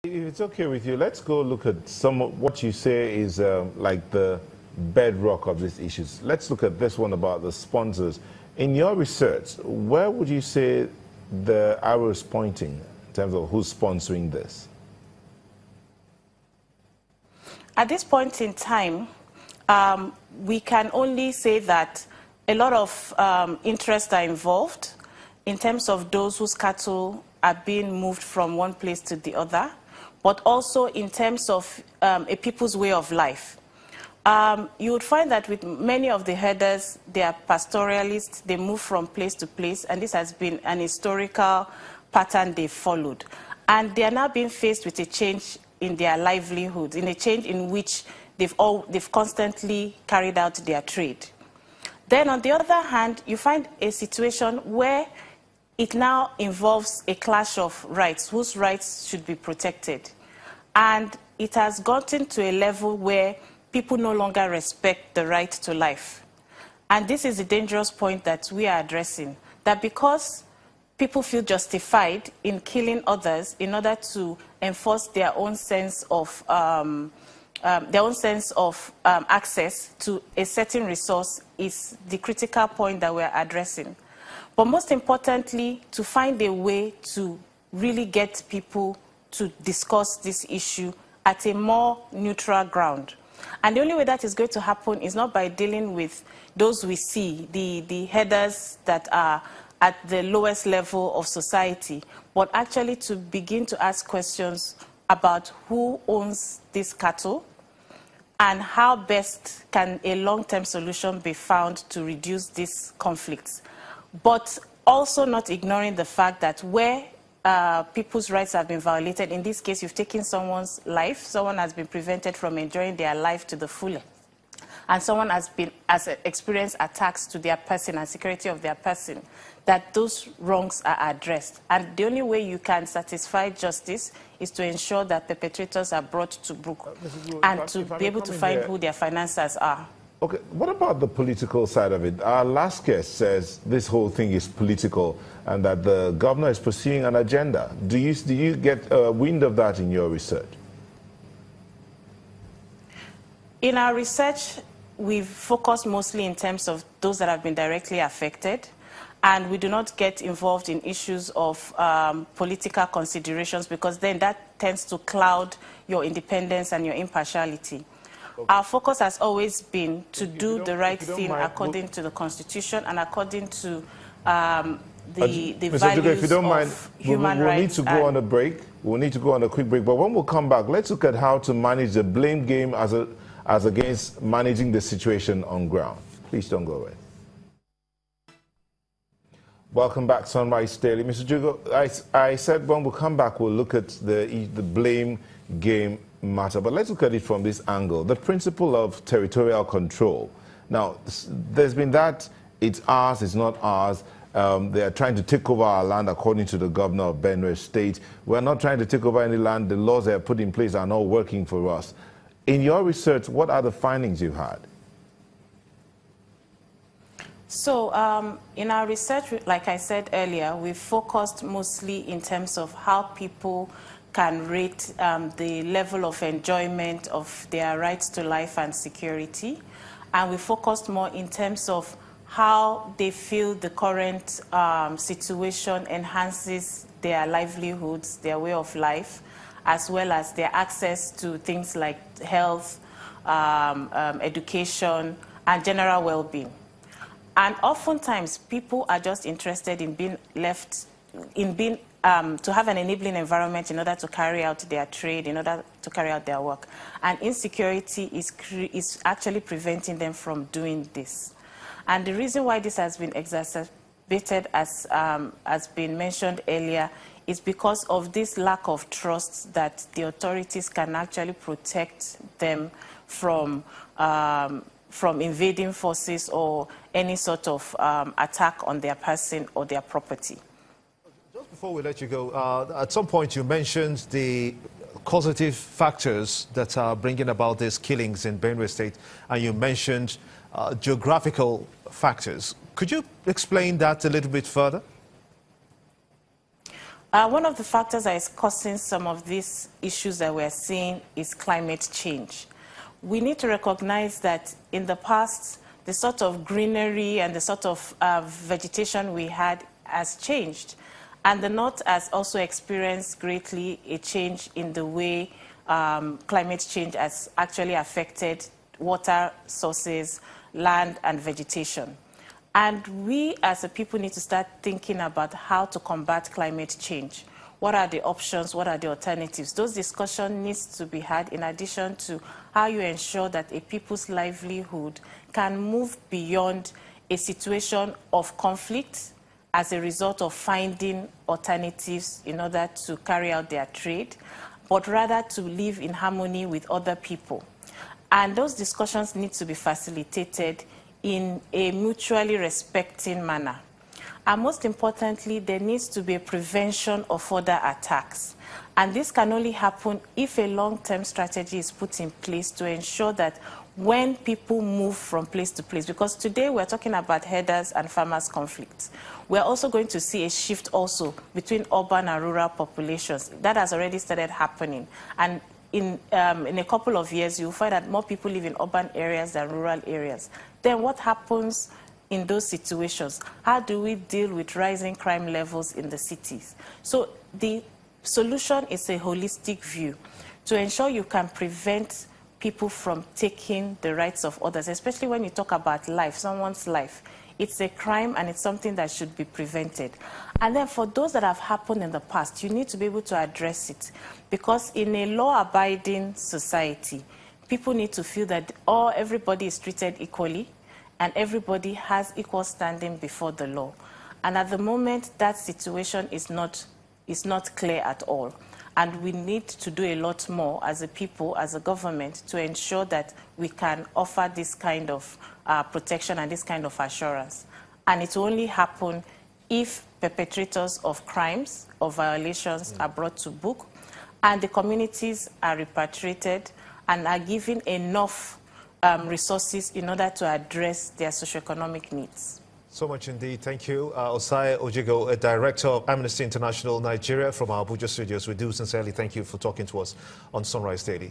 If it's okay with you, let's go look at some of what you say is like the bedrock of these issues. Let's look at this one about the sponsors. In your research, where would you say the arrow is pointing in terms of who's sponsoring this? At this point in time, we can only say that a lot of interests are involved in terms of those whose cattle are being moved from one place to the other, but also in terms of a people's way of life. You would find that with many of the herders, they are pastoralists, they move from place to place, and this has been an historical pattern they followed. And they are now being faced with a change in their livelihoods, in a change in which they've constantly carried out their trade. Then on the other hand, you find a situation where it now involves a clash of rights, whose rights should be protected. And it has gotten to a level where people no longer respect the right to life. And this is the dangerous point that we are addressing, that because people feel justified in killing others in order to enforce their own sense of access to a certain resource is the critical point that we're addressing. But most importantly, to find a way to really get people to discuss this issue at a more neutral ground. And the only way that is going to happen is not by dealing with those we see, the headers that are at the lowest level of society, but actually to begin to ask questions about who owns this cattle and how best can a long-term solution be found to reduce these conflicts. But also not ignoring the fact that where people's rights have been violated, in this case, you've taken someone's life, someone has been prevented from enjoying their life to the fullest, and someone has experienced attacks to their person and security of their person, that those wrongs are addressed. And the only way you can satisfy justice is to ensure that perpetrators are brought to book and to be able to find who their financiers are. Okay, what about the political side of it? Our last guest says this whole thing is political and that the governor is pursuing an agenda. Do you get wind of that in your research? In our research, we've focused mostly in terms of those that have been directly affected, and we do not get involved in issues of political considerations, because then that tends to cloud your independence and your impartiality. Okay. Our focus has always been to do the right thing according to the Constitution and according to the values of human rights. We'll need to go on a break. We'll need to go on a quick break. But when we come back, let's look at how to manage the blame game as against managing the situation on ground. Please don't go away. Welcome back to Sunrise Daily. Mr. Jugo, I said when we come back, we'll look at the blame game matter. But let's look at it from this angle, the principle of territorial control. Now, there's been that it's ours, it's not ours. They are trying to take over our land, according to the governor of Benue State. We're not trying to take over any land. The laws they have put in place are not working for us. In your research, what are the findings you had? So in our research, like I said earlier, we focused mostly in terms of how people can rate the level of enjoyment of their rights to life and security. And we focused more in terms of how they feel the current situation enhances their livelihoods, their way of life, as well as their access to things like health, education, and general well-being. And oftentimes, people are just interested in being left, to have an enabling environment in order to carry out their trade, in order to carry out their work. And insecurity is actually preventing them from doing this. And the reason why this has been exacerbated, as been mentioned earlier, is because of this lack of trust that the authorities can actually protect them from invading forces or any sort of attack on their person or their property. Just before we let you go, at some point you mentioned the causative factors that are bringing about these killings in Benue State, and you mentioned geographical factors. Could you explain that a little bit further? One of the factors that is causing some of these issues that we're seeing is climate change. We need to recognize that in the past, the sort of greenery and the sort of vegetation we had has changed. And the North has also experienced greatly a change in the way climate change has actually affected water sources, land, and vegetation. And we as a people need to start thinking about how to combat climate change. What are the options? What are the alternatives? Those discussions need to be had in addition to how you ensure that a people's livelihood can move beyond a situation of conflict as a result of finding alternatives in order to carry out their trade, but rather to live in harmony with other people. And those discussions need to be facilitated in a mutually respecting manner. And most importantly, there needs to be a prevention of further attacks. And this can only happen if a long-term strategy is put in place to ensure that when people move from place to place, because today we're talking about herders and farmers conflicts, we're also going to see a shift also between urban and rural populations. That has already started happening. And in a couple of years, you'll find that more people live in urban areas than rural areas. Then what happens in those situations? How do we deal with rising crime levels in the cities? So the solution is a holistic view to ensure you can prevent people from taking the rights of others, especially when you talk about life, someone's life. It's a crime and it's something that should be prevented. And then for those that have happened in the past, you need to be able to address it. Because in a law-abiding society, people need to feel that everybody is treated equally and everybody has equal standing before the law. And at the moment, that situation is not clear at all. And we need to do a lot more as a people, as a government, to ensure that we can offer this kind of protection and this kind of assurance. And it will only happen if perpetrators of crimes or violations are brought to book and the communities are repatriated and are given enough resources in order to address their socioeconomic needs. So much indeed. Thank you. Osai Ojigo, a director of Amnesty International Nigeria from our Abuja studios. We do sincerely thank you for talking to us on Sunrise Daily.